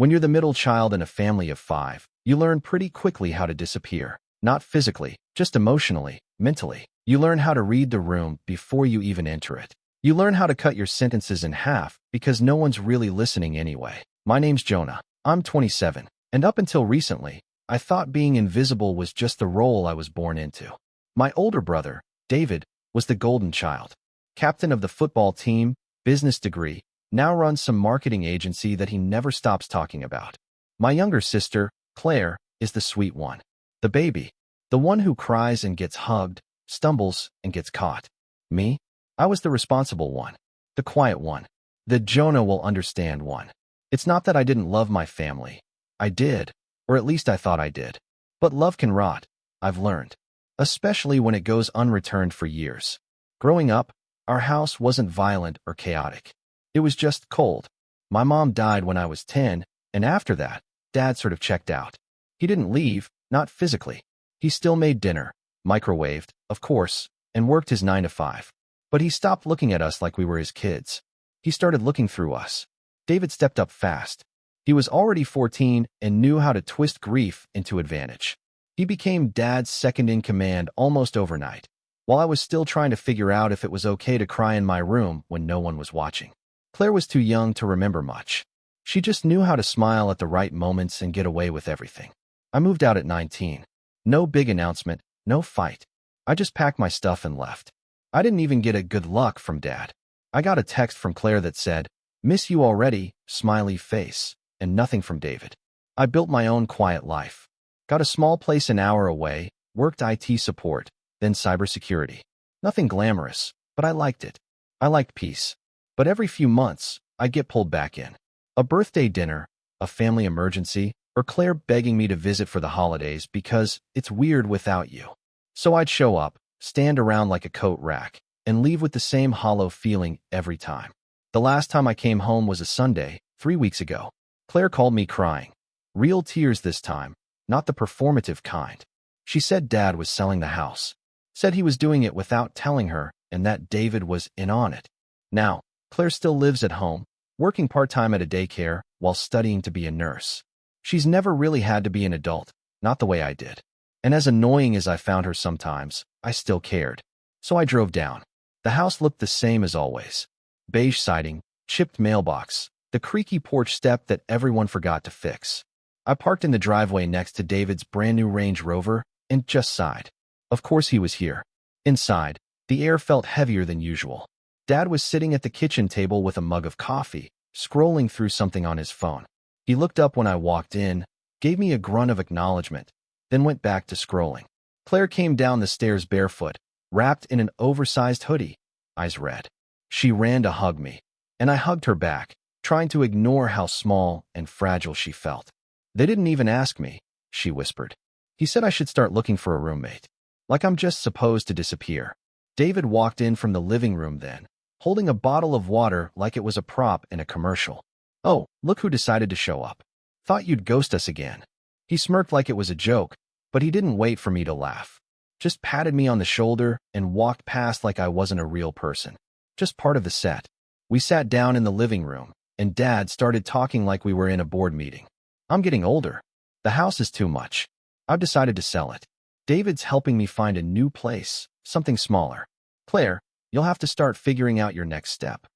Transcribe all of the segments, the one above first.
When you're the middle child in a family of 5, you learn pretty quickly how to disappear. Not physically, just emotionally, mentally. You learn how to read the room before you even enter it. You learn how to cut your sentences in half because no one's really listening anyway. My name's Jonah. I'm 27, and up until recently, I thought being invisible was just the role I was born into. My older brother, David, was the golden child. Captain of the football team, business degree, now runs some marketing agency that he never stops talking about. My younger sister, Claire, is the sweet one. The baby. The one who cries and gets hugged, stumbles and gets caught. Me? I was the responsible one. The quiet one. The Jonah will understand one. It's not that I didn't love my family. I did, or at least I thought I did. But love can rot, I've learned. Especially when it goes unreturned for years. Growing up, our house wasn't violent or chaotic. It was just cold. My mom died when I was 10, and after that, Dad sort of checked out. He didn't leave, not physically. He still made dinner, microwaved, of course, and worked his 9 to 5. But he stopped looking at us like we were his kids. He started looking through us. David stepped up fast. He was already 14 and knew how to twist grief into advantage. He became Dad's second-in-command almost overnight, while I was still trying to figure out if it was okay to cry in my room when no one was watching. Claire was too young to remember much. She just knew how to smile at the right moments and get away with everything. I moved out at 19. No big announcement, no fight. I just packed my stuff and left. I didn't even get a good luck from Dad. I got a text from Claire that said, "Miss you already," smiley face, and nothing from David. I built my own quiet life. Got a small place an hour away, worked IT support, then cybersecurity. Nothing glamorous, but I liked it. I liked peace. But every few months, I'd get pulled back in. A birthday dinner, a family emergency, or Claire begging me to visit for the holidays because it's weird without you. So I'd show up, stand around like a coat rack, and leave with the same hollow feeling every time. The last time I came home was a Sunday, 3 weeks ago. Claire called me crying. Real tears this time, not the performative kind. She said Dad was selling the house. Said he was doing it without telling her and that David was in on it. Now, Claire still lives at home, working part-time at a daycare while studying to be a nurse. She's never really had to be an adult, not the way I did. And as annoying as I found her sometimes, I still cared. So I drove down. The house looked the same as always. Beige siding, chipped mailbox, the creaky porch step that everyone forgot to fix. I parked in the driveway next to David's brand new Range Rover and just sighed. Of course he was here. Inside, the air felt heavier than usual. Dad was sitting at the kitchen table with a mug of coffee, scrolling through something on his phone. He looked up when I walked in, gave me a grunt of acknowledgement, then went back to scrolling. Claire came down the stairs barefoot, wrapped in an oversized hoodie, eyes red. She ran to hug me, and I hugged her back, trying to ignore how small and fragile she felt. "They didn't even ask me," she whispered. "He said I should start looking for a roommate. Like I'm just supposed to disappear." David walked in from the living room then, holding a bottle of water like it was a prop in a commercial. "Oh, look who decided to show up. Thought you'd ghost us again." He smirked like it was a joke, but he didn't wait for me to laugh. Just patted me on the shoulder and walked past like I wasn't a real person. Just part of the set. We sat down in the living room, and Dad started talking like we were in a board meeting. "I'm getting older. The house is too much. I've decided to sell it. David's helping me find a new place, something smaller. Claire, you'll have to start figuring out your next step."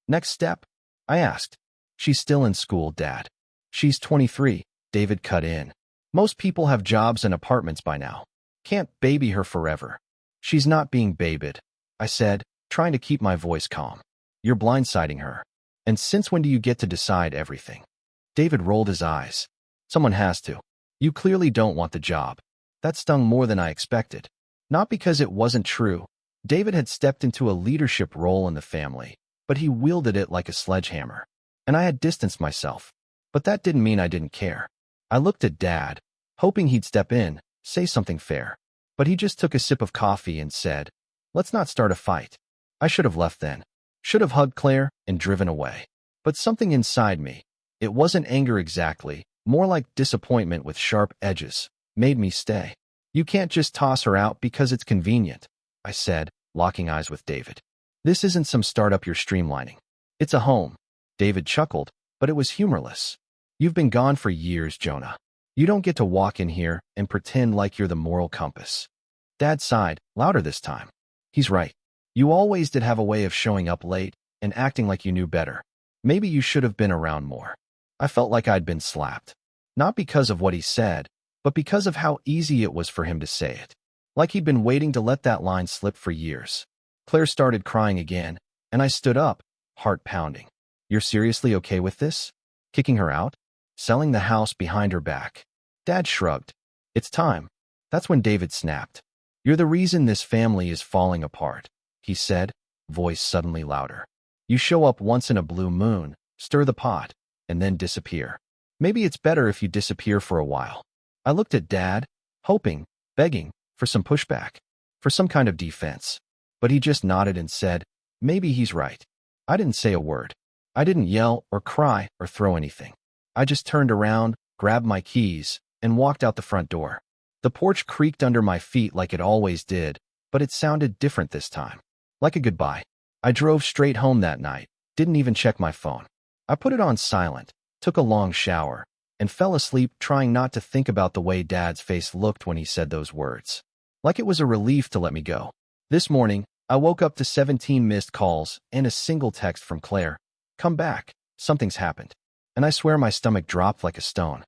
"Next step?" I asked. "She's still in school, Dad." "She's 23, David cut in. "Most people have jobs and apartments by now. Can't baby her forever." "She's not being babied," I said, trying to keep my voice calm. "You're blindsiding her. And since when do you get to decide everything?" David rolled his eyes. "Someone has to. You clearly don't want the job." That stung more than I expected. Not because it wasn't true. David had stepped into a leadership role in the family, but he wielded it like a sledgehammer. And I had distanced myself. But that didn't mean I didn't care. I looked at Dad, hoping he'd step in, say something fair. But he just took a sip of coffee and said, "Let's not start a fight." I should have left then. Should have hugged Claire and driven away. But something inside me, it wasn't anger exactly, more like disappointment with sharp edges, made me stay. "You can't just toss her out because it's convenient," I said, locking eyes with David. "This isn't some startup you're streamlining. It's a home." David chuckled, but it was humorless. You've been gone for years, Jonah. You don't get to walk in here and pretend like you're the moral compass. Dad sighed, louder this time. He's right. You always did have a way of showing up late and acting like you knew better. Maybe you should have been around more. I felt like I'd been slapped. Not because of what he said, but because of how easy it was for him to say it. Like he'd been waiting to let that line slip for years. Claire started crying again, and I stood up, heart pounding. You're seriously okay with this? Kicking her out? Selling the house behind her back? Dad shrugged. It's time. That's when David snapped. You're the reason this family is falling apart, he said, voice suddenly louder. You show up once in a blue moon, stir the pot, and then disappear. Maybe it's better if you disappear for a while. I looked at Dad, hoping, begging, for some pushback, for some kind of defense. But he just nodded and said, maybe he's right. I didn't say a word. I didn't yell or cry or throw anything. I just turned around, grabbed my keys, and walked out the front door. The porch creaked under my feet like it always did, but it sounded different this time. Like a goodbye. I drove straight home that night, didn't even check my phone. I put it on silent, took a long shower, and fell asleep trying not to think about the way Dad's face looked when he said those words. Like it was a relief to let me go. This morning, I woke up to 17 missed calls and a single text from Claire. Come back, something's happened. And I swear my stomach dropped like a stone.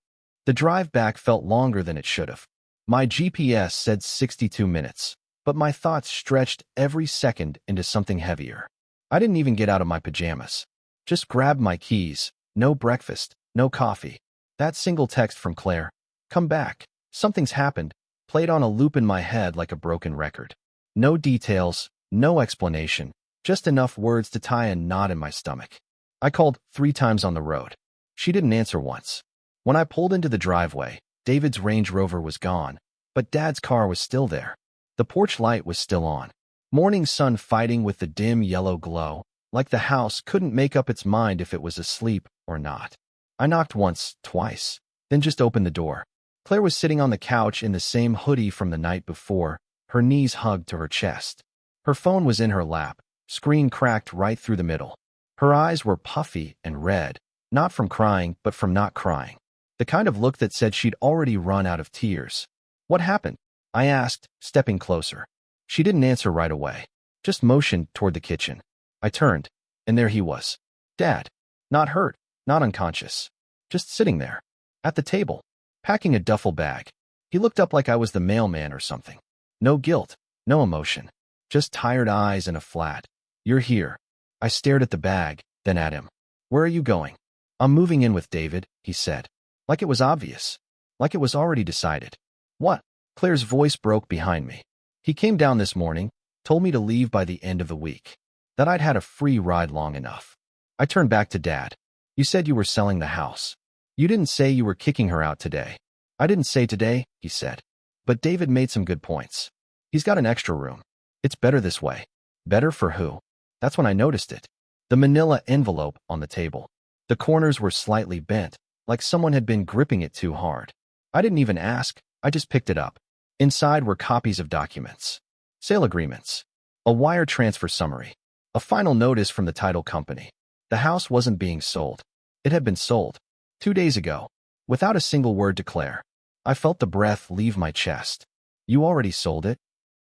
The drive back felt longer than it should have. My GPS said 62 minutes, but my thoughts stretched every second into something heavier. I didn't even get out of my pajamas. Just grabbed my keys, no breakfast, no coffee. That single text from Claire, come back, something's happened, played on a loop in my head like a broken record. No details, no explanation, just enough words to tie a knot in my stomach. I called 3 times on the road. She didn't answer once. When I pulled into the driveway, David's Range Rover was gone, but Dad's car was still there. The porch light was still on. Morning sun fighting with the dim yellow glow, like the house couldn't make up its mind if it was asleep or not. I knocked once, twice, then just opened the door. Claire was sitting on the couch in the same hoodie from the night before, her knees hugged to her chest. Her phone was in her lap, screen cracked right through the middle. Her eyes were puffy and red, not from crying, but from not crying. The kind of look that said she'd already run out of tears. What happened? I asked, stepping closer. She didn't answer right away, just motioned toward the kitchen. I turned, and there he was. Dad. Not hurt, not unconscious. Just sitting there. At the table. Packing a duffel bag. He looked up like I was the mailman or something. No guilt, no emotion. Just tired eyes and a flat. You're here. I stared at the bag, then at him. Where are you going? I'm moving in with David, he said. Like it was obvious. Like it was already decided. What? Claire's voice broke behind me. He came down this morning, told me to leave by the end of the week. That I'd had a free ride long enough. I turned back to Dad. You said you were selling the house. You didn't say you were kicking her out today. I didn't say today, he said. But David made some good points. He's got an extra room. It's better this way. Better for who? That's when I noticed it. The manila envelope on the table. The corners were slightly bent, like someone had been gripping it too hard. I didn't even ask, I just picked it up. Inside were copies of documents. Sale agreements. A wire transfer summary. A final notice from the title company. The house wasn't being sold. It had been sold. 2 days ago. Without a single word to Claire. I felt the breath leave my chest. You already sold it?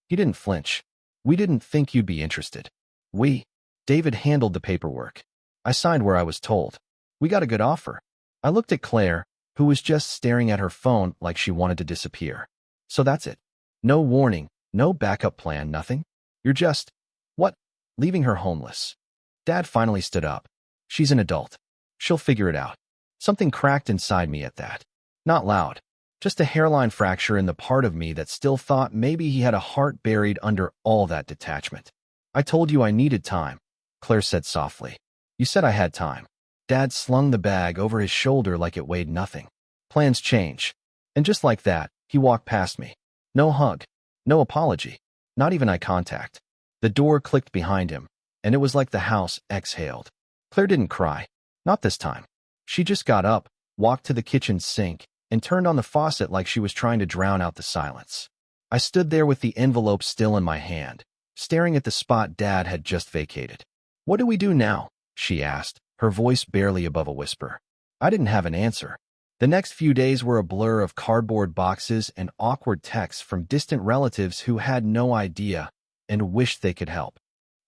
He didn't flinch. We didn't think you'd be interested. David handled the paperwork. I signed where I was told. We got a good offer. I looked at Claire, who was just staring at her phone like she wanted to disappear. So that's it. No warning, no backup plan, nothing? You're just, what? Leaving her homeless. Dad finally stood up. She's an adult. She'll figure it out. Something cracked inside me at that. Not loud. Just a hairline fracture in the part of me that still thought maybe he had a heart buried under all that detachment. I told you I needed time, Claire said softly. You said I had time. Dad slung the bag over his shoulder like it weighed nothing. Plans change. And just like that, he walked past me. No hug. No apology. Not even eye contact. The door clicked behind him, and it was like the house exhaled. Claire didn't cry. Not this time. She just got up, walked to the kitchen sink, and turned on the faucet like she was trying to drown out the silence. I stood there with the envelope still in my hand, staring at the spot Dad had just vacated. What do we do now? She asked, her voice barely above a whisper. I didn't have an answer. The next few days were a blur of cardboard boxes and awkward texts from distant relatives who had no idea and wished they could help.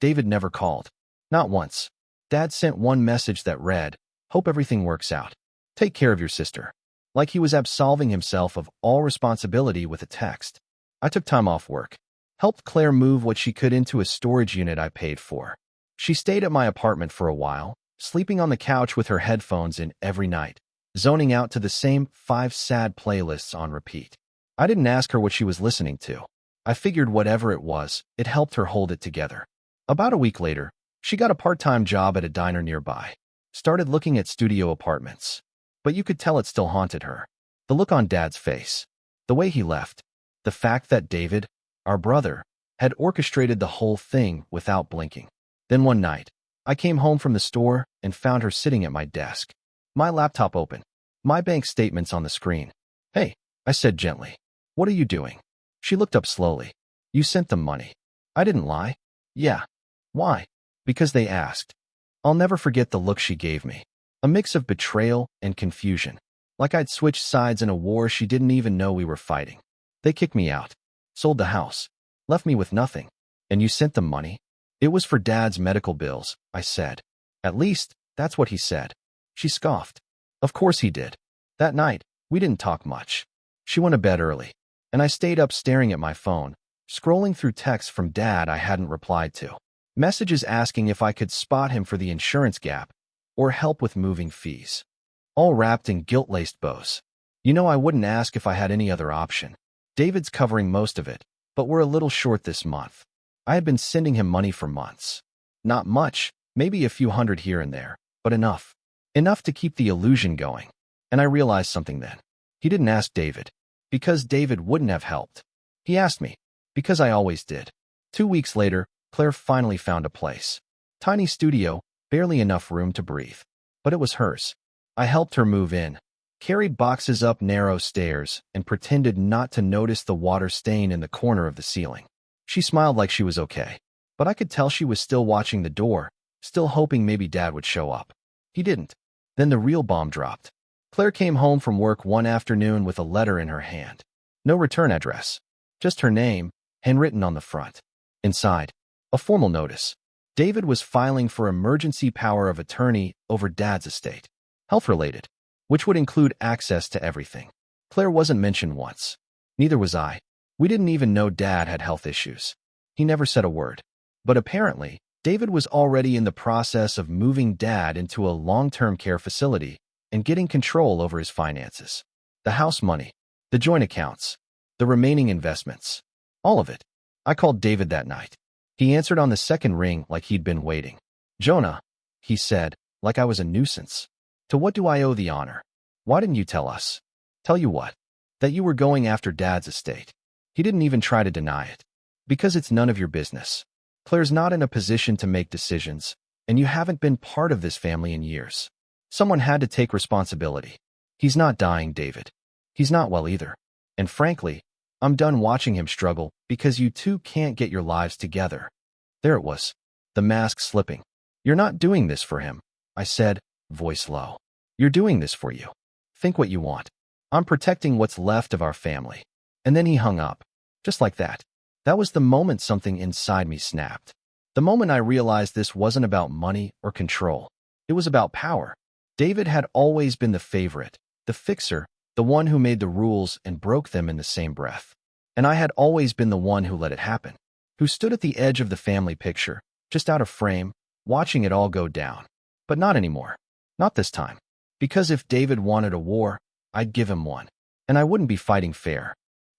David never called. Not once. Dad sent one message that read, "Hope everything works out. Take care of your sister." Like he was absolving himself of all responsibility with a text. I took time off work. Helped Claire move what she could into a storage unit I paid for. She stayed at my apartment for a while, sleeping on the couch with her headphones in every night, zoning out to the same 5 sad playlists on repeat. I didn't ask her what she was listening to. I figured whatever it was, it helped her hold it together. About a week later, she got a part-time job at a diner nearby. Started looking at studio apartments. But you could tell it still haunted her. The look on Dad's face. The way he left. The fact that David, our brother, had orchestrated the whole thing without blinking. Then one night, I came home from the store and found her sitting at my desk. My laptop open. My bank statements on the screen. "Hey," I said gently. "What are you doing?" She looked up slowly. "You sent them money." I didn't lie. "Yeah." "Why?" "Because they asked." I'll never forget the look she gave me. A mix of betrayal and confusion. Like I'd switched sides in a war she didn't even know we were fighting. "They kicked me out. Sold the house. Left me with nothing. And you sent them money?" "It was for Dad's medical bills," I said. "At least, that's what he said." She scoffed. "Of course he did." That night, we didn't talk much. She went to bed early, and I stayed up staring at my phone, scrolling through texts from Dad I hadn't replied to. Messages asking if I could spot him for the insurance gap or help with moving fees. All wrapped in guilt-laced bows. I wouldn't ask if I had any other option. David's covering most of it, but we're a little short this month. I had been sending him money for months. Not much, maybe a few hundred here and there, but enough. Enough to keep the illusion going. And I realized something then. He didn't ask David, because David wouldn't have helped. He asked me, because I always did. 2 weeks later, Claire finally found a place. Tiny studio, barely enough room to breathe. But it was hers. I helped her move in, carried boxes up narrow stairs, and pretended not to notice the water stain in the corner of the ceiling. She smiled like she was okay, but I could tell she was still watching the door, still hoping maybe Dad would show up. He didn't. Then the real bomb dropped. Claire came home from work one afternoon with a letter in her hand. No return address. Just her name, handwritten on the front. Inside, a formal notice. David was filing for emergency power of attorney over Dad's estate. Health-related, which would include access to everything. Claire wasn't mentioned once. Neither was I. We didn't even know Dad had health issues. He never said a word. But apparently, David was already in the process of moving Dad into a long-term care facility and getting control over his finances. The house money, the joint accounts, the remaining investments. All of it. I called David that night. He answered on the second ring like he'd been waiting. "Jonah," he said, like I was a nuisance. "To what do I owe the honor? Why didn't you tell us?" "Tell you what?" "That you were going after Dad's estate." He didn't even try to deny it. "Because it's none of your business. Claire's not in a position to make decisions, and you haven't been part of this family in years. Someone had to take responsibility. He's not dying, David. He's not well either. And frankly, I'm done watching him struggle because you two can't get your lives together." There it was, the mask slipping. "You're not doing this for him," I said, voice low. "You're doing this for you. Think what you want. I'm protecting what's left of our family." And then he hung up. Just like that. That was the moment something inside me snapped. The moment I realized this wasn't about money or control. It was about power. David had always been the favorite, the fixer, the one who made the rules and broke them in the same breath. And I had always been the one who let it happen, who stood at the edge of the family picture, just out of frame, watching it all go down. But not anymore. Not this time. Because if David wanted a war, I'd give him one. And I wouldn't be fighting fair.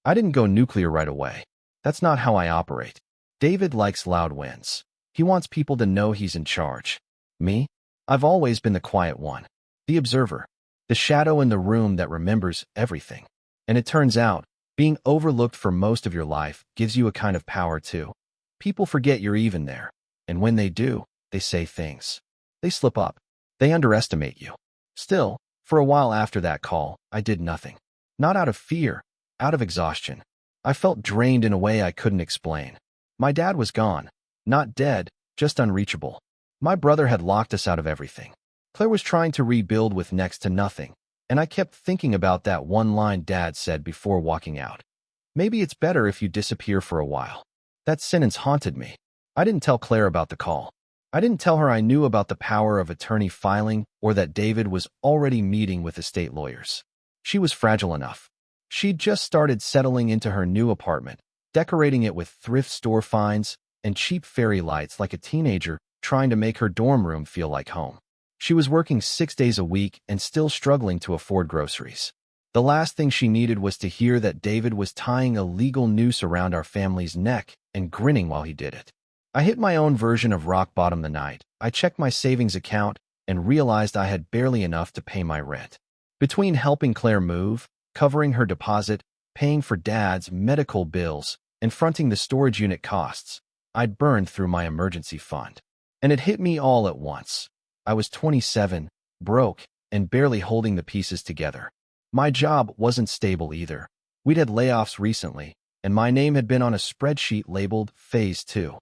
I didn't go nuclear right away. That's not how I operate. David likes loud wins. He wants people to know he's in charge. Me? I've always been the quiet one. The observer. The shadow in the room that remembers everything. And it turns out, being overlooked for most of your life gives you a kind of power too. People forget you're even there. And when they do, they say things. They slip up. They underestimate you. Still, for a while after that call, I did nothing. Not out of fear, out of exhaustion. I felt drained in a way I couldn't explain. My dad was gone. Not dead, just unreachable. My brother had locked us out of everything. Claire was trying to rebuild with next to nothing, and I kept thinking about that one line Dad said before walking out. Maybe it's better if you disappear for a while. That sentence haunted me. I didn't tell Claire about the call. I didn't tell her I knew about the power of attorney filing or that David was already meeting with estate lawyers. She was fragile enough. She'd just started settling into her new apartment, decorating it with thrift store finds and cheap fairy lights like a teenager trying to make her dorm room feel like home. She was working 6 days a week and still struggling to afford groceries. The last thing she needed was to hear that David was tying a legal noose around our family's neck and grinning while he did it. I hit my own version of rock bottom the night. I checked my savings account and realized I had barely enough to pay my rent. Between helping Claire move, covering her deposit, paying for Dad's medical bills, and fronting the storage unit costs, I'd burned through my emergency fund. And it hit me all at once. I was 27, broke, and barely holding the pieces together. My job wasn't stable either. We'd had layoffs recently, and my name had been on a spreadsheet labeled Phase 2.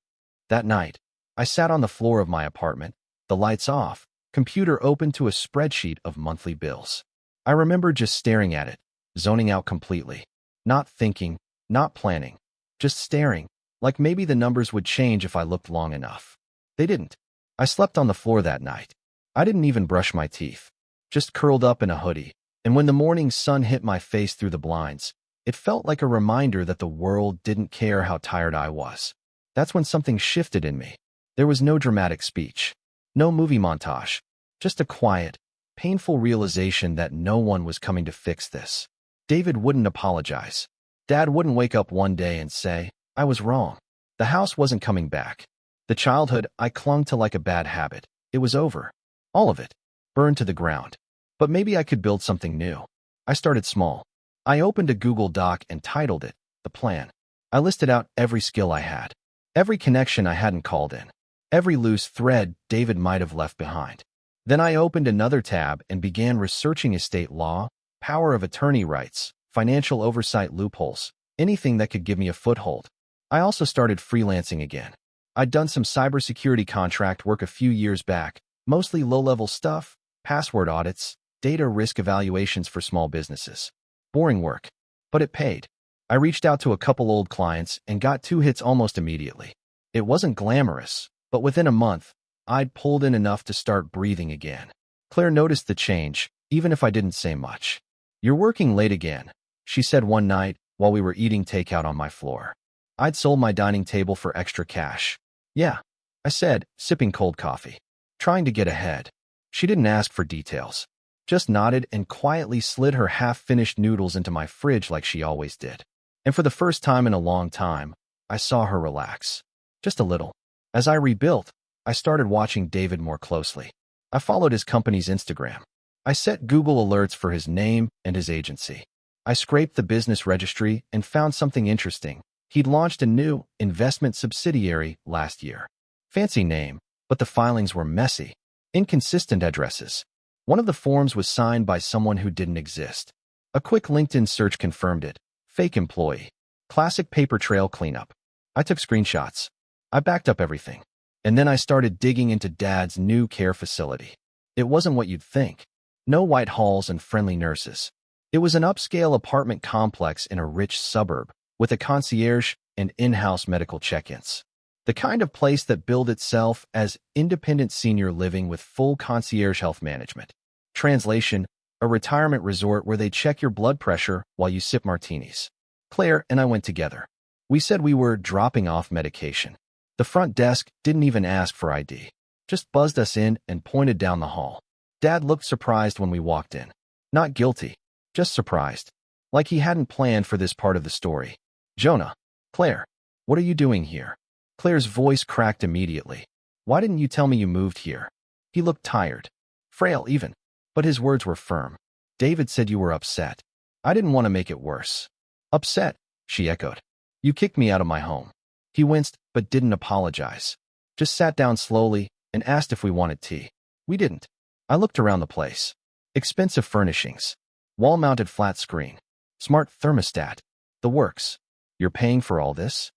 That night, I sat on the floor of my apartment, the lights off, computer open to a spreadsheet of monthly bills. I remember just staring at it, zoning out completely. Not thinking, not planning, just staring, like maybe the numbers would change if I looked long enough. They didn't. I slept on the floor that night. I didn't even brush my teeth, just curled up in a hoodie, and when the morning sun hit my face through the blinds, it felt like a reminder that the world didn't care how tired I was. That's when something shifted in me. There was no dramatic speech, no movie montage, just a quiet, painful realization that no one was coming to fix this. David wouldn't apologize. Dad wouldn't wake up one day and say, I was wrong. The house wasn't coming back. The childhood I clung to like a bad habit. It was over. All of it. Burned to the ground. But maybe I could build something new. I started small. I opened a Google Doc and titled it, The Plan. I listed out every skill I had. Every connection I hadn't called in. Every loose thread David might have left behind. Then I opened another tab and began researching estate law, power of attorney rights, financial oversight loopholes, anything that could give me a foothold. I also started freelancing again. I'd done some cybersecurity contract work a few years back, mostly low-level stuff, password audits, data risk evaluations for small businesses. Boring work, but it paid. I reached out to a couple old clients and got 2 hits almost immediately. It wasn't glamorous, but within a month, I'd pulled in enough to start breathing again. Claire noticed the change, even if I didn't say much. You're working late again, she said one night while we were eating takeout on my floor. I'd sold my dining table for extra cash. Yeah, I said, sipping cold coffee. Trying to get ahead. She didn't ask for details. Just nodded and quietly slid her half-finished noodles into my fridge like she always did. And for the first time in a long time, I saw her relax. Just a little. As I rebuilt, I started watching David more closely. I followed his company's Instagram. I set Google alerts for his name and his agency. I scraped the business registry and found something interesting. He'd launched a new investment subsidiary last year. Fancy name, but the filings were messy. Inconsistent addresses. One of the forms was signed by someone who didn't exist. A quick LinkedIn search confirmed it. Fake employee. Classic paper trail cleanup. I took screenshots. I backed up everything. And then I started digging into Dad's new care facility. It wasn't what you'd think. No white halls and friendly nurses. It was an upscale apartment complex in a rich suburb, with a concierge and in-house medical check-ins. The kind of place that billed itself as independent senior living with full concierge health management. Translation, a retirement resort where they check your blood pressure while you sip martinis. Claire and I went together. We said we were dropping off medication. The front desk didn't even ask for ID. Just buzzed us in and pointed down the hall. Dad looked surprised when we walked in. Not guilty, just surprised. Like he hadn't planned for this part of the story. Jonah. Claire. What are you doing here? Claire's voice cracked immediately. Why didn't you tell me you moved here? He looked tired. Frail even. But his words were firm. David said you were upset. I didn't want to make it worse. Upset, she echoed. You kicked me out of my home. He winced, but didn't apologize. Just sat down slowly and asked if we wanted tea. We didn't. I looked around the place. Expensive furnishings. Wall-mounted flat screen. Smart thermostat. The works. You're paying for all this?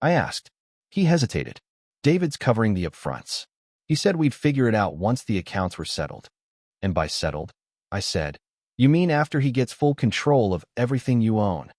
I asked. He hesitated. David's covering the upfronts. He said we'd figure it out once the accounts were settled. And by settled, I said, you mean after he gets full control of everything you own?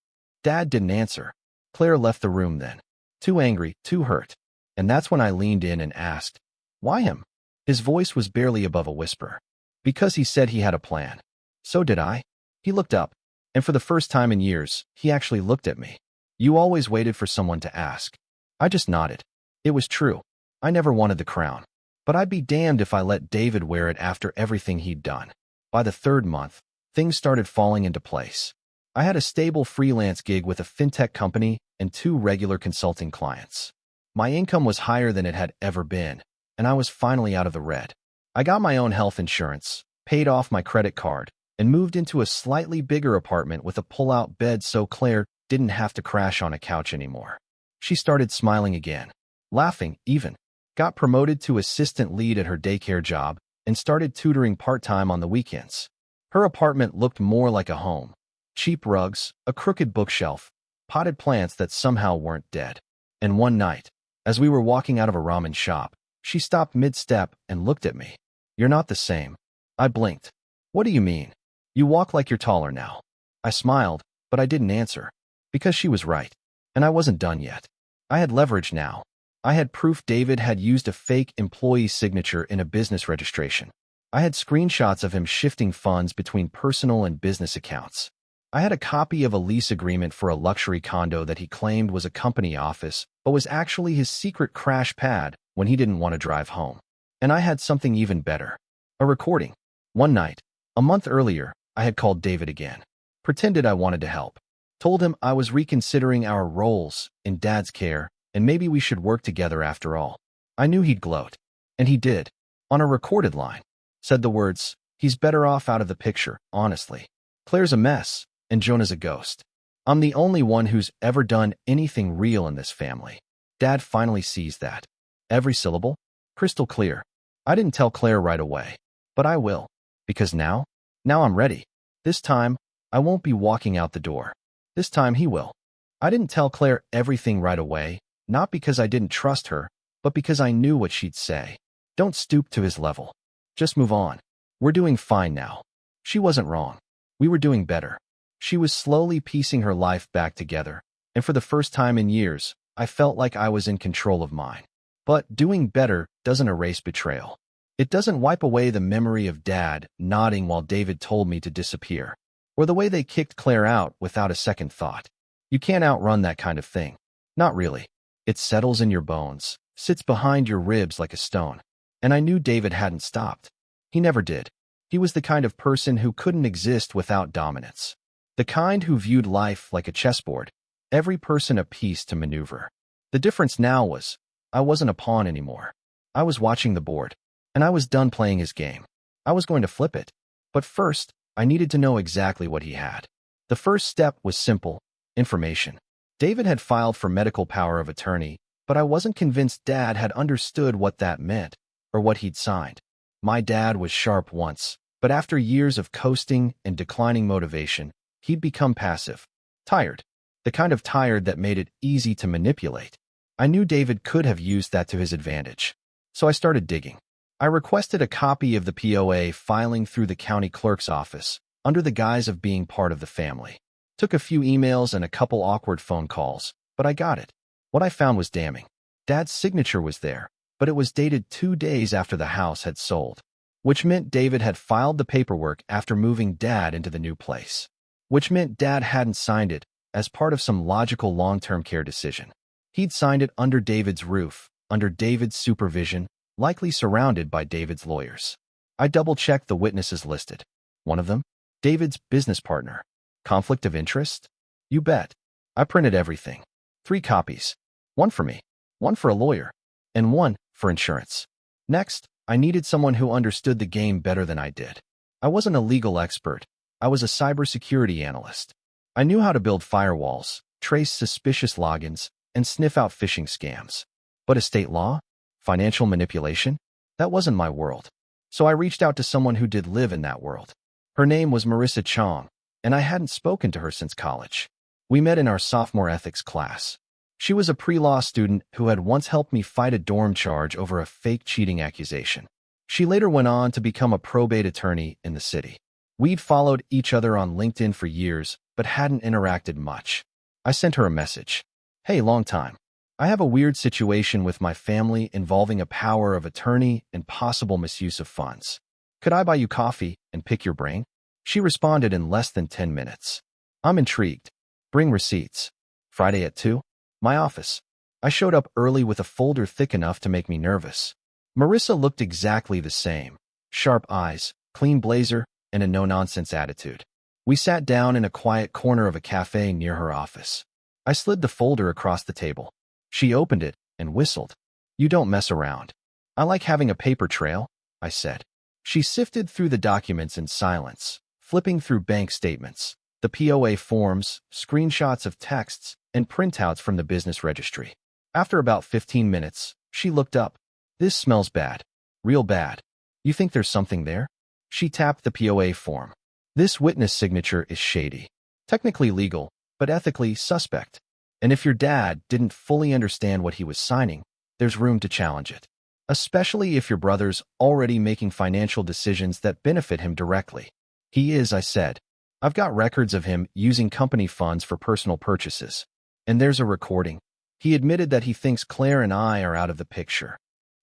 Dad didn't answer. Claire left the room then. Too angry, too hurt. And that's when I leaned in and asked, why him? His voice was barely above a whisper. Because he said he had a plan. So did I. He looked up, and for the first time in years, he actually looked at me. You always waited for someone to ask. I just nodded. It was true. I never wanted the crown. But I'd be damned if I let David wear it after everything he'd done. By the third month, things started falling into place. I had a stable freelance gig with a fintech company and 2 regular consulting clients. My income was higher than it had ever been, and I was finally out of the red. I got my own health insurance, paid off my credit card, and moved into a slightly bigger apartment with a pull-out bed so Claire didn't have to crash on a couch anymore. She started smiling again, laughing even, got promoted to assistant lead at her daycare job, and started tutoring part-time on the weekends. Her apartment looked more like a home. Cheap rugs, a crooked bookshelf, potted plants that somehow weren't dead. And one night, as we were walking out of a ramen shop, she stopped mid-step and looked at me. You're not the same. I blinked. What do you mean? You walk like you're taller now. I smiled, but I didn't answer. Because she was right. And I wasn't done yet. I had leverage now. I had proof David had used a fake employee signature in a business registration. I had screenshots of him shifting funds between personal and business accounts. I had a copy of a lease agreement for a luxury condo that he claimed was a company office, but was actually his secret crash pad when he didn't want to drive home. And I had something even better. A recording. One night, a month earlier, I had called David again. Pretended I wanted to help. Told him I was reconsidering our roles in Dad's care, and maybe we should work together after all. I knew he'd gloat. And he did. On a recorded line. Said the words, he's better off out of the picture, honestly. Claire's a mess. And Jonah's a ghost. I'm the only one who's ever done anything real in this family. Dad finally sees that. Every syllable? Crystal clear. I didn't tell Claire right away. But I will. Because now I'm ready. This time, I won't be walking out the door. This time he will. I didn't tell Claire everything right away, not because I didn't trust her, but because I knew what she'd say. Don't stoop to his level. Just move on. We're doing fine now. She wasn't wrong. We were doing better. She was slowly piecing her life back together, and for the first time in years, I felt like I was in control of mine. But doing better doesn't erase betrayal. It doesn't wipe away the memory of Dad nodding while David told me to disappear, or the way they kicked Claire out without a second thought. You can't outrun that kind of thing. Not really. It settles in your bones, sits behind your ribs like a stone. And I knew David hadn't stopped. He never did. He was the kind of person who couldn't exist without dominance. The kind who viewed life like a chessboard, every person a piece to maneuver. The difference now was, I wasn't a pawn anymore. I was watching the board, and I was done playing his game. I was going to flip it. But first, I needed to know exactly what he had. The first step was simple: information. David had filed for medical power of attorney, but I wasn't convinced Dad had understood what that meant, or what he'd signed. My dad was sharp once, but after years of coasting and declining motivation, he'd become passive. Tired. The kind of tired that made it easy to manipulate. I knew David could have used that to his advantage. So I started digging. I requested a copy of the POA filing through the county clerk's office, under the guise of being part of the family. Took a few emails and a couple awkward phone calls, but I got it. What I found was damning. Dad's signature was there, but it was dated 2 days after the house had sold, which meant David had filed the paperwork after moving Dad into the new place. Which meant Dad hadn't signed it as part of some logical long-term care decision. He'd signed it under David's roof, under David's supervision, likely surrounded by David's lawyers. I double-checked the witnesses listed. One of them? David's business partner. Conflict of interest? You bet. I printed everything. 3 copies. One for me, one for a lawyer, and one for insurance. Next, I needed someone who understood the game better than I did. I wasn't a legal expert. I was a cybersecurity analyst. I knew how to build firewalls, trace suspicious logins, and sniff out phishing scams. But estate law? Financial manipulation? That wasn't my world. So I reached out to someone who did live in that world. Her name was Marissa Chong, and I hadn't spoken to her since college. We met in our sophomore ethics class. She was a pre-law student who had once helped me fight a dorm charge over a fake cheating accusation. She later went on to become a probate attorney in the city. We'd followed each other on LinkedIn for years, but hadn't interacted much. I sent her a message. Hey, long time. I have a weird situation with my family involving a power of attorney and possible misuse of funds. Could I buy you coffee and pick your brain? She responded in less than 10 minutes. I'm intrigued. Bring receipts. Friday at 2? My office. I showed up early with a folder thick enough to make me nervous. Marissa looked exactly the same. Sharp eyes, clean blazer, and a no-nonsense attitude. We sat down in a quiet corner of a cafe near her office. I slid the folder across the table. She opened it and whistled. You don't mess around. I like having a paper trail, I said. She sifted through the documents in silence, flipping through bank statements, the POA forms, screenshots of texts, and printouts from the business registry. After about 15 minutes, she looked up. This smells bad. Real bad. You think there's something there? She tapped the POA form. This witness signature is shady. Technically legal, but ethically suspect. And if your dad didn't fully understand what he was signing, there's room to challenge it. Especially if your brother's already making financial decisions that benefit him directly. He is, I said. I've got records of him using company funds for personal purchases. And there's a recording. He admitted that he thinks Claire and I are out of the picture.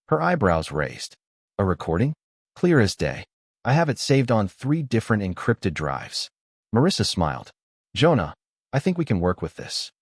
Her eyebrows raised. A recording? Clear as day. I have it saved on 3 different encrypted drives. Marissa smiled. Jonah, I think we can work with this.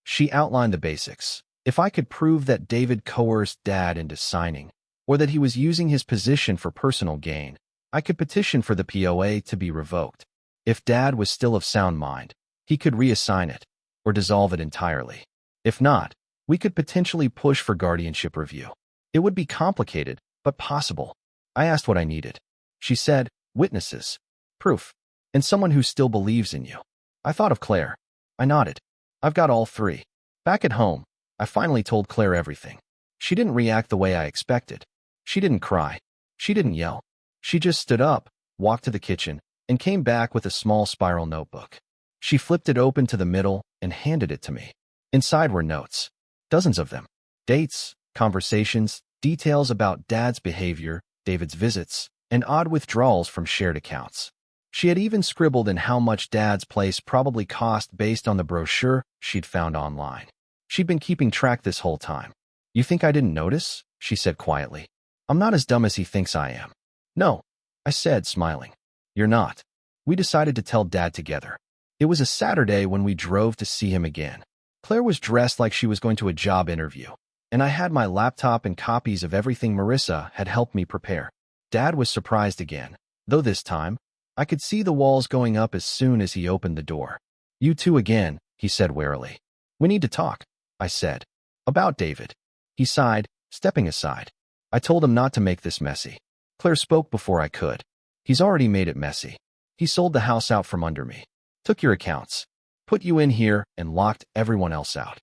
She outlined the basics. If I could prove that David coerced Dad into signing, or that he was using his position for personal gain, I could petition for the POA to be revoked. If Dad was still of sound mind, he could reassign it, or dissolve it entirely. If not, we could potentially push for guardianship review. It would be complicated, but possible. I asked what I needed. She said, witnesses, proof, and someone who still believes in you. I thought of Claire. I nodded. I've got all 3. Back at home, I finally told Claire everything. She didn't react the way I expected. She didn't cry. She didn't yell. She just stood up, walked to the kitchen, and came back with a small spiral notebook. She flipped it open to the middle and handed it to me. Inside were notes. Dozens of them. Dates, conversations, details about Dad's behavior, David's visits, and odd withdrawals from shared accounts. She had even scribbled in how much Dad's place probably cost based on the brochure she'd found online. She'd been keeping track this whole time. You think I didn't notice? She said quietly. I'm not as dumb as he thinks I am. No, I said, smiling. You're not. We decided to tell Dad together. It was a Saturday when we drove to see him again. Claire was dressed like she was going to a job interview, and I had my laptop and copies of everything Marissa had helped me prepare. Dad was surprised again, though this time, I could see the walls going up as soon as he opened the door. You two again, he said warily. We need to talk, I said. About David. He sighed, stepping aside. I told him not to make this messy. Claire spoke before I could. He's already made it messy. He sold the house out from under me. Took your accounts. Put you in here and locked everyone else out.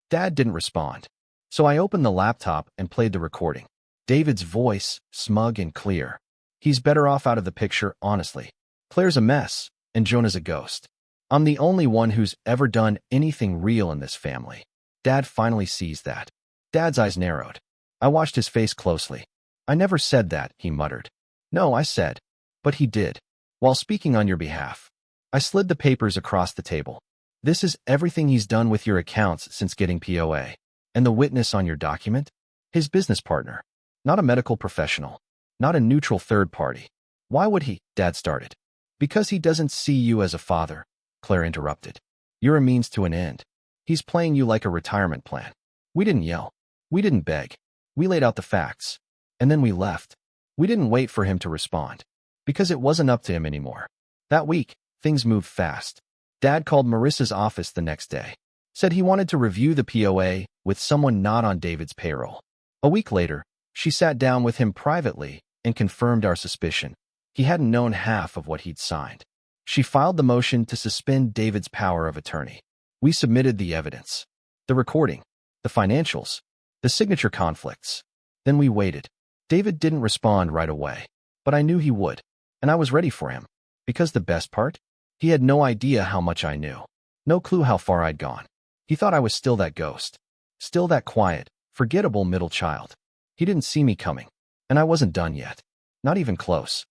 Dad didn't respond. So I opened the laptop and played the recording. David's voice, smug and clear. He's better off out of the picture, honestly. Claire's a mess, and Jonah's a ghost. I'm the only one who's ever done anything real in this family. Dad finally sees that. Dad's eyes narrowed. I watched his face closely. I never said that, he muttered. No, I said. But he did. While speaking on your behalf. I slid the papers across the table. This is everything he's done with your accounts since getting POA. And the witness on your document? His business partner. Not a medical professional. Not a neutral third party. Why would he? Dad started. Because he doesn't see you as a father, Claire interrupted. You're a means to an end. He's playing you like a retirement plan. We didn't yell. We didn't beg. We laid out the facts. And then we left. We didn't wait for him to respond. Because it wasn't up to him anymore. That week, things moved fast. Dad called Marissa's office the next day. Said he wanted to review the POA with someone not on David's payroll. A week later, she sat down with him privately and confirmed our suspicion. He hadn't known half of what he'd signed. She filed the motion to suspend David's power of attorney. We submitted the evidence. The recording. The financials. The signature conflicts. Then we waited. David didn't respond right away. But I knew he would. And I was ready for him. Because the best part? He had no idea how much I knew. No clue how far I'd gone. He thought I was still that ghost. Still that quiet, forgettable middle child. He didn't see me coming. And I wasn't done yet. Not even close.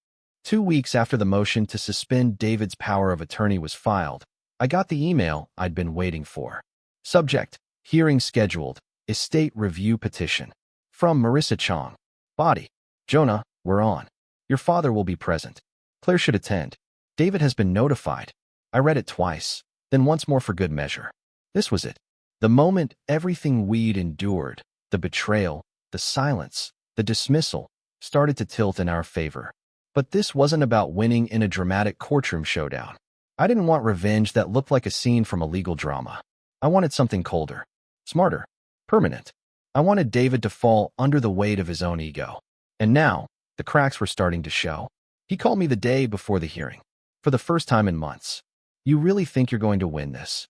2 weeks after the motion to suspend David's power of attorney was filed, I got the email I'd been waiting for. Subject: Hearing scheduled. Estate review petition. From Marissa Chong. Body: Jonah, we're on. Your father will be present. Claire should attend. David has been notified. I read it twice, then once more for good measure. This was it. The moment everything we'd endured, the betrayal, the silence, the dismissal, started to tilt in our favor. But this wasn't about winning in a dramatic courtroom showdown. I didn't want revenge that looked like a scene from a legal drama. I wanted something colder, smarter, permanent. I wanted David to fall under the weight of his own ego. And now, the cracks were starting to show. He called me the day before the hearing. For the first time in months. You really think you're going to win this?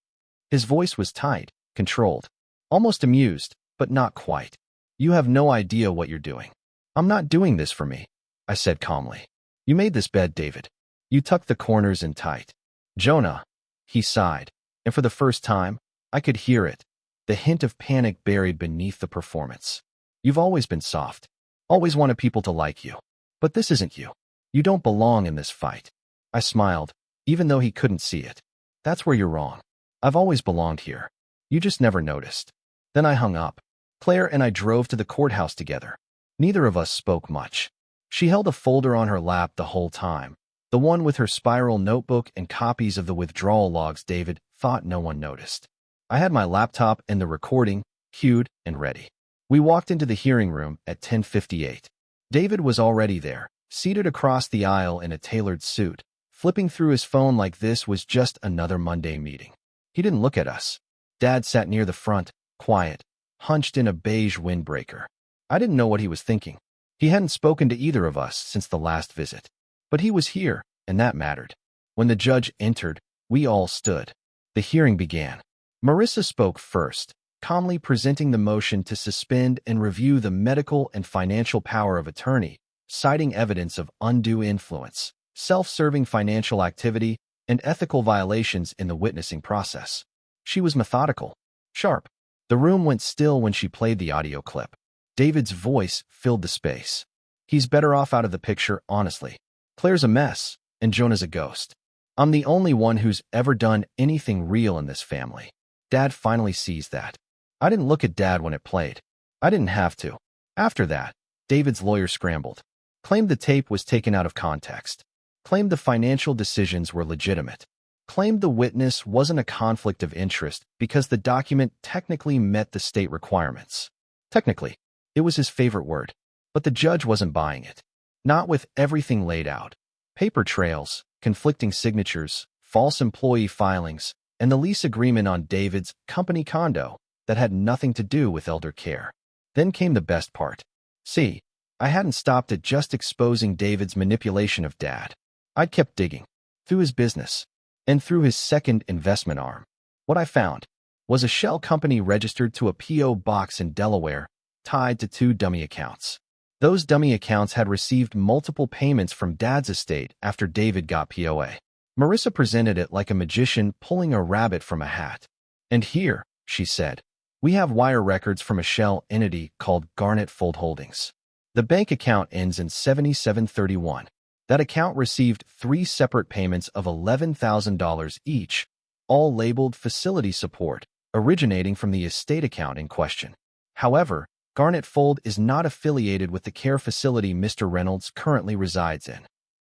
His voice was tight, controlled, almost amused, but not quite. You have no idea what you're doing. I'm not doing this for me, I said calmly. You made this bed, David. You tucked the corners in tight. Jonah, he sighed, and for the first time, I could hear it, the hint of panic buried beneath the performance. You've always been soft, always wanted people to like you. But this isn't you. You don't belong in this fight. I smiled, even though he couldn't see it. That's where you're wrong. I've always belonged here. You just never noticed. Then I hung up. Claire and I drove to the courthouse together. Neither of us spoke much. She held a folder on her lap the whole time, the one with her spiral notebook and copies of the withdrawal logs David thought no one noticed. I had my laptop and the recording, cued and ready. We walked into the hearing room at 10:58. David was already there, seated across the aisle in a tailored suit, flipping through his phone like this was just another Monday meeting. He didn't look at us. Dad sat near the front, quiet, hunched in a beige windbreaker. I didn't know what he was thinking. He hadn't spoken to either of us since the last visit. But he was here, and that mattered. When the judge entered, we all stood. The hearing began. Marissa spoke first, calmly presenting the motion to suspend and review the medical and financial power of attorney, citing evidence of undue influence, self-serving financial activity, and ethical violations in the witnessing process. She was methodical, sharp. The room went still when she played the audio clip. David's voice filled the space. He's better off out of the picture, honestly. Claire's a mess, and Jonah's a ghost. I'm the only one who's ever done anything real in this family. Dad finally sees that. I didn't look at Dad when it played. I didn't have to. After that, David's lawyer scrambled. Claimed the tape was taken out of context. Claimed the financial decisions were legitimate. Claimed the witness wasn't a conflict of interest because the document technically met the state requirements. Technically, it was his favorite word. But the judge wasn't buying it. Not with everything laid out. Paper trails, conflicting signatures, false employee filings, and the lease agreement on David's company condo that had nothing to do with elder care. Then came the best part. See, I hadn't stopped at just exposing David's manipulation of Dad. I'd kept digging. Through his business. And through his second investment arm. What I found was a shell company registered to a P.O. box in Delaware, tied to 2 dummy accounts. Those dummy accounts had received multiple payments from Dad's estate after David got POA. Marissa presented it like a magician pulling a rabbit from a hat. And here, she said, we have wire records from a shell entity called Garnet Fold Holdings. The bank account ends in 7731. That account received 3 separate payments of $11,000 each, all labeled facility support, originating from the estate account in question. However, Garnet Fold is not affiliated with the care facility Mr. Reynolds currently resides in.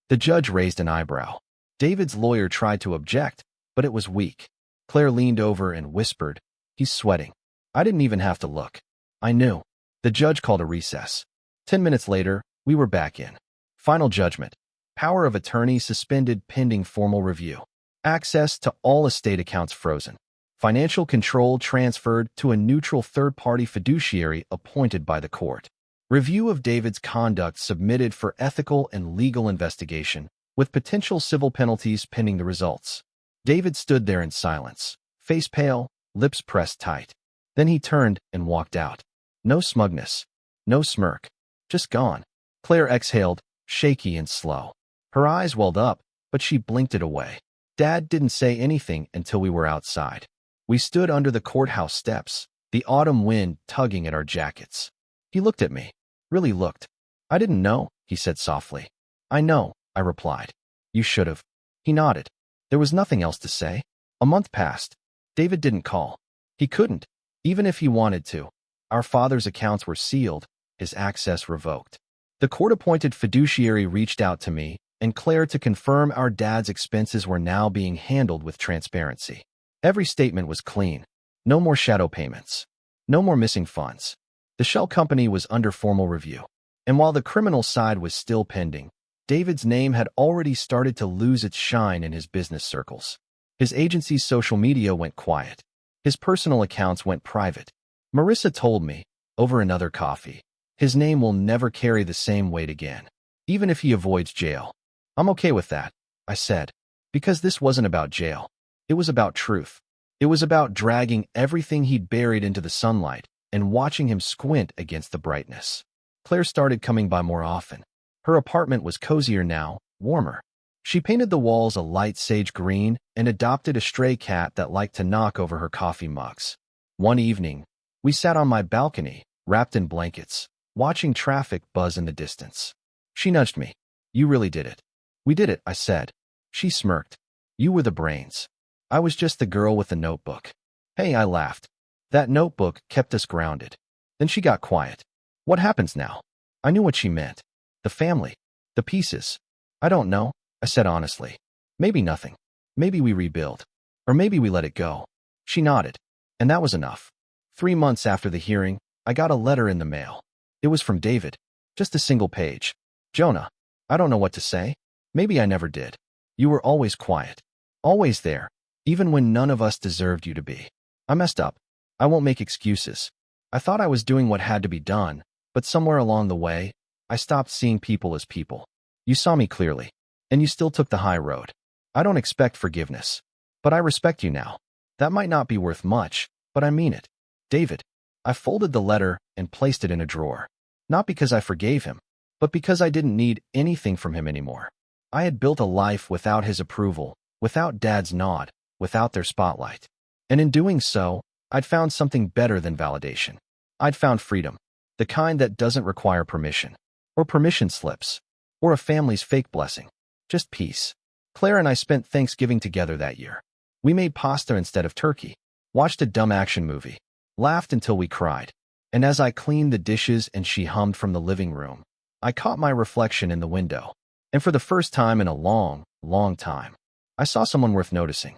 The judge raised an eyebrow. David's lawyer tried to object, but it was weak. Claire leaned over and whispered, "He's sweating." I didn't even have to look. I knew. The judge called a recess. 10 minutes later, we were back in. Final judgment. Power of attorney suspended pending formal review. Access to all estate accounts frozen. Financial control transferred to a neutral third-party fiduciary appointed by the court. Review of David's conduct submitted for ethical and legal investigation, with potential civil penalties pending the results. David stood there in silence, face pale, lips pressed tight. Then he turned and walked out. No smugness, no smirk, just gone. Claire exhaled, shaky and slow. Her eyes welled up, but she blinked it away. Dad didn't say anything until we were outside. We stood under the courthouse steps, the autumn wind tugging at our jackets. He looked at me. Really looked. I didn't know, he said softly. I know, I replied. You should have. He nodded. There was nothing else to say. A month passed. David didn't call. He couldn't, even if he wanted to. Our father's accounts were sealed, his access revoked. The court-appointed fiduciary reached out to me and Claire to confirm our dad's expenses were now being handled with transparency. Every statement was clean. No more shadow payments. No more missing funds. The shell company was under formal review. And while the criminal side was still pending, David's name had already started to lose its shine in his business circles. His agency's social media went quiet. His personal accounts went private. Marissa told me, over another coffee, his name will never carry the same weight again, even if he avoids jail. I'm okay with that, I said, because this wasn't about jail. It was about truth. It was about dragging everything he'd buried into the sunlight and watching him squint against the brightness. Claire started coming by more often. Her apartment was cozier now, warmer. She painted the walls a light sage green and adopted a stray cat that liked to knock over her coffee mugs. One evening, we sat on my balcony, wrapped in blankets, watching traffic buzz in the distance. She nudged me. You really did it. We did it, I said. She smirked. You were the brains. I was just the girl with the notebook. Hey, I laughed. That notebook kept us grounded. Then she got quiet. What happens now? I knew what she meant. The family. The pieces. I don't know, I said honestly. Maybe nothing. Maybe we rebuild. Or maybe we let it go. She nodded. And that was enough. 3 months after the hearing, I got a letter in the mail. It was from David. Just a single page. Jonah, I don't know what to say. Maybe I never did. You were always quiet. Always there, even when none of us deserved you to be. I messed up. I won't make excuses. I thought I was doing what had to be done, but somewhere along the way, I stopped seeing people as people. You saw me clearly, and you still took the high road. I don't expect forgiveness, but I respect you now. That might not be worth much, but I mean it. David. I folded the letter and placed it in a drawer. Not because I forgave him, but because I didn't need anything from him anymore. I had built a life without his approval, without Dad's nod, without their spotlight. And in doing so, I'd found something better than validation. I'd found freedom, the kind that doesn't require permission, or permission slips, or a family's fake blessing. Just peace. Claire and I spent Thanksgiving together that year. We made pasta instead of turkey, watched a dumb action movie, laughed until we cried. And as I cleaned the dishes and she hummed from the living room, I caught my reflection in the window. And for the first time in a long, long time, I saw someone worth noticing.